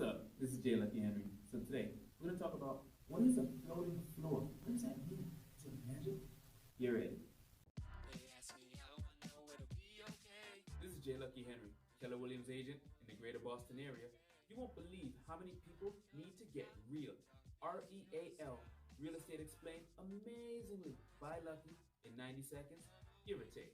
up? This is Jay Lucky Henry. So today, we're going to talk about what is a floating floor? What does that mean? Is it magic? Get ready. This is Jay Lucky Henry, Keller Williams agent in the greater Boston area. You won't believe how many people need to get real. R-E-A-L, Real Estate Explained amazingly by Lucky in 90 seconds, give or take.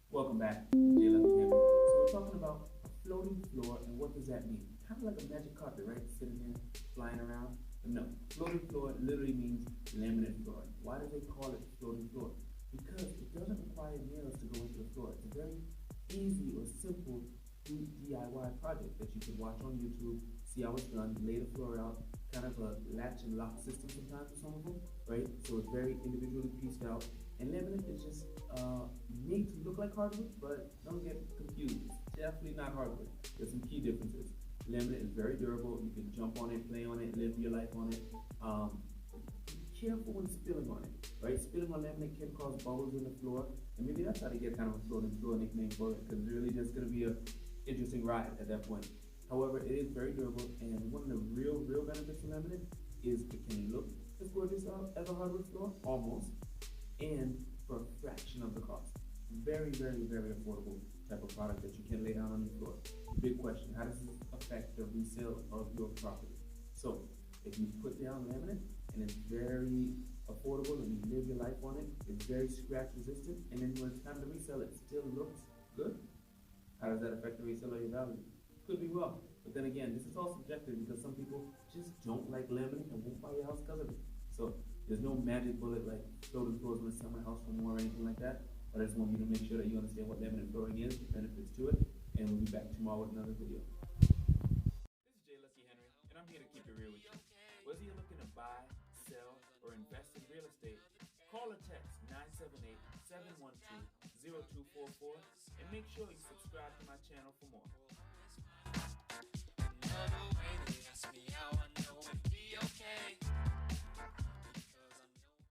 Welcome back, Jay Lucky Henry. So we're talking about a floating floor, and what does that mean? Kind of like a magic carpet, right? Sitting there, flying around. But no, floating floor literally means laminate flooring. Why do they call it floating floor? Because it doesn't require nails to go into the floor. It's a very easy or simple DIY project that you can watch on YouTube, see how it's done, lay the floor out, kind of a latch and lock system sometimes for some of them, right? So it's very individually pieced out. And laminate is just made to look like hardwood, but don't get confused. It's definitely not hardwood. There's some key differences. Laminate is very durable. You can jump on it, play on it, live your life on it. Be careful when spilling on it, right? Spilling on laminate can cause bubbles in the floor, and maybe that's how they get kind of a floating floor nickname for it, because it's really just going to be an interesting ride at that point. However, it is very durable, and one of the real benefits of laminate is it can look as gorgeous as a hardwood floor, almost, and for a fraction of the cost. Very affordable type of product that you can lay down on your floor. Big question, how does this affect the resale of your property? So, if you put down laminate, and it's very affordable, and you live your life on it, it's very scratch resistant, and then when it's time to resell, it still looks good. How does that affect the resale of your value? Could be well, but then again, this is all subjective because some people just don't like laminate and won't buy your house because of it. So there's no magic bullet like floating floors when I sell my house for more or anything like that. But I just want you to make sure that you understand what laminate flooring is, the benefits to it, and we'll be back tomorrow with another video. This is Jay Lucky Henry, and I'm here to keep it real with you. Whether you're looking to buy, sell, or invest in real estate, call or text 978-712-0244 and make sure you subscribe to my channel for more.